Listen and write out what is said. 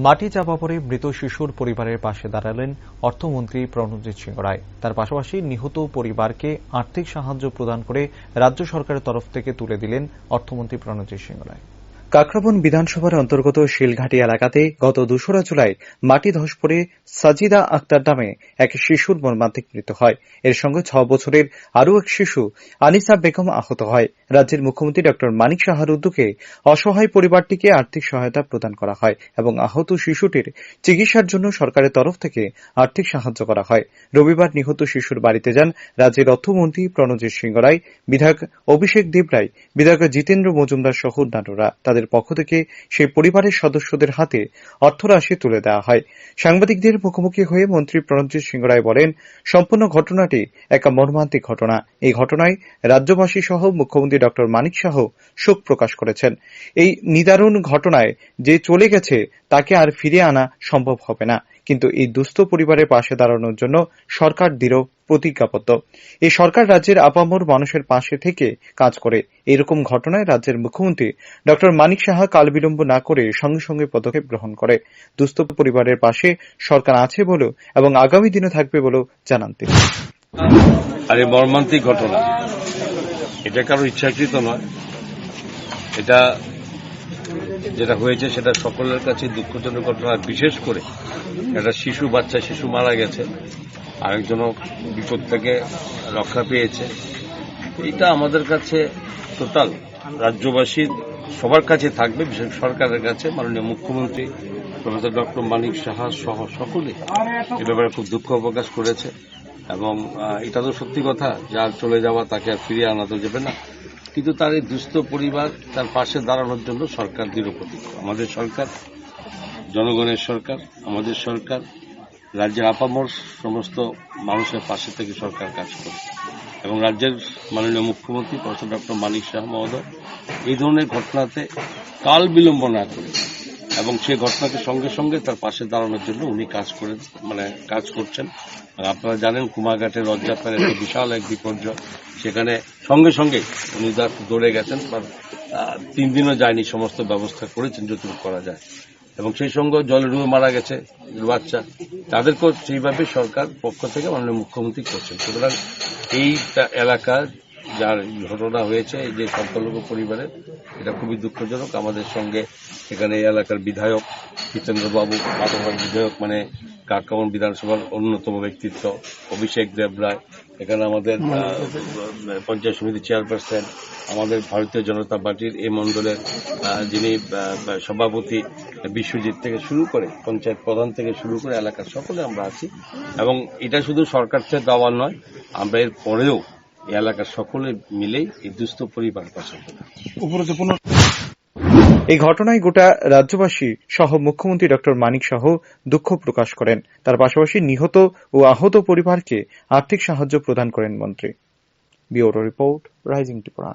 মাটি চাপা পড়ে মৃত শিশুর পরিবারের পাশে দাঁড়ালেন অর্থমন্ত্রী প্রণজিৎ সিংহ রায়। তার পাশাপাশি নিহত পরিবারকে আর্থিক সাহায্য প্রদান করে রাজ্য সরকারের তরফ থেকে তুলে দিলেন অর্থমন্ত্রী প্রণজিৎ সিংহ রায়। কাকরাবন বিধানসভার অন্তর্গত শিলঘাটি এলাকাতে গত ২রা জুলাই মাটি ধস পড়ে সাজিদা আক্তার নামে এক শিশুর মর্মান্তিক মৃত্যু হয়। এর সঙ্গে ৬ বছরের আরও এক শিশু আনিসা বেগম আহত হয়। রাজ্যের মুখ্যমন্ত্রী ড মানিক সাহার উদ্যোগে অসহায় পরিবারটিকে আর্থিক সহায়তা প্রদান করা হয় এবং আহত শিশুটির চিকিৎসার জন্য সরকারের তরফ থেকে আর্থিক সাহায্য করা হয়। রবিবার নিহত শিশুর বাড়িতে যান রাজ্যের অর্থমন্ত্রী প্রণজিৎ সিংহ রায়, বিধায়ক অভিষেক দেব রায়, বিধায়ক জিতেন্দ্র মজুমদার সহ অন্যান্যরা। তাদের পক্ষ থেকে সেই পরিবারের সদস্যদের হাতে অর্থরাশি তুলে দেওয়া হয়। সাংবাদিকদের মুখোমুখি হয়ে মন্ত্রী প্রণজিৎ সিংহ রায় বলেন, সম্পূর্ণ ঘটনাটি এক মর্মান্তিক ঘটনা। এই ঘটনায় রাজ্যবাসী সহ মুখ্যমন্ত্রী ড মানিক সাহ শোক প্রকাশ করেছেন। এই নিদারুণ ঘটনায় যে চলে গেছে তাকে আর ফিরিয়ে আনা সম্ভব হবে না, কিন্তু এই দুস্থ পরিবারের পাশে দাঁড়ানোর জন্য সরকার দৃঢ় প্রতিজ্ঞাবদ্ধ। এই সরকার রাজ্যের আপামর মানুষের পাশে থেকে কাজ করে। এরকম ঘটনায় রাজ্যের মুখ্যমন্ত্রী ড মানিক সাহা কালবিলম্ব না করে সঙ্গে সঙ্গে পদক্ষেপ গ্রহণ করে। দুস্থ পরিবারের পাশে সরকার আছে বলেও এবং আগামী দিনে থাকবে বলেও জানান তিনি। আর এই মর্মান্তিক ঘটনা এটা কারো ইচ্ছাকৃত নয়। এটা যেটা হয়েছে সেটা সকলের কাছে দুঃখজনক ঘটনা। বিশেষ করে একটা বাচ্চা শিশু মারা গেছে, আরেকজনও বিপদ থেকে রক্ষা পেয়েছে। এটা আমাদের কাছে টোটাল রাজ্যবাসীর সবার কাছে থাকবে, বিশেষ সরকারের কাছে। মাননীয় মুখ্যমন্ত্রী প্রফেসর ড মানিক সাহা সহ সকলে এ ব্যাপারে খুব দুঃখ প্রকাশ করেছে এবং এটা তো সত্যি কথা, যার চলে যাওয়া তাকে আর ফিরিয়ে আনা তো যাবে না, কিন্তু তার এই দুস্থ পরিবার তার পাশে দাঁড়ানোর জন্য সরকার দৃঢ় প্রতিজ্ঞ। আমাদের সরকার জনগণের সরকার, আমাদের সরকার রাজ্যের আপামর সমস্ত মানুষের পাশে থেকে সরকার কাজ করে এবং রাজ্যের মাননীয় মুখ্যমন্ত্রী প্রফেসর ড মানিক সাহা মহোদয় এই ধরনের ঘটনাতে কাল বিলম্ব না করে এবং সেই ঘটনাকে সঙ্গে সঙ্গে তার পাশে দাঁড়ানোর জন্য উনি কাজ করছেন। আপনারা জানেন কুমারঘাটের রথযাত্রার একটা বিশাল এক বিপর্যয়, সেখানে সঙ্গে সঙ্গে উনি দৌড়ে গেছেন, 3 দিনও যায়নি, সমস্ত ব্যবস্থা করেছেন যতটুকু করা যায় এবং সেই সঙ্গে জলে ডুবে মারা গেছে বাচ্চা, তাদেরকেও সেইভাবে সরকার পক্ষ থেকে মাননীয় মুখ্যমন্ত্রী করছেন। সুতরাং এই এলাকার যার ঘটনা হয়েছে, এই যে সংখ্যালঘু পরিবারের, এটা খুবই দুঃখজনক। আমাদের সঙ্গে এখানে এই এলাকার বিধায়ক জিতেন্দ্রবাবু, মাতঙ্গার বিধায়ক মানে কাকরাবন বিধানসভার অন্যতম ব্যক্তিত্ব অভিষেক দেব রায়, এখানে আমাদের পঞ্চায়েত সমিতির চেয়ারপারসন, আমাদের ভারতীয় জনতা পার্টির এই মণ্ডলের যিনি সভাপতি বিশ্বজিৎ থেকে শুরু করে পঞ্চায়েত প্রধান থেকে শুরু করে এলাকার সকলে আমরা আছি এবং এটা শুধু সরকার থেকে দেওয়া নয়, আমরা এর পরেও এই এলাকার সকলে মিলেই এই দুস্থ পরিবার পাশে। এই ঘটনায় গোটা রাজ্যবাসী সহ মুখ্যমন্ত্রী ড মানিক সাহ দুঃখ প্রকাশ করেন। তার পাশাপাশি নিহত ও আহত পরিবারকে আর্থিক সাহায্য প্রদান করেন মন্ত্রী। Bureau report, rising Tripura.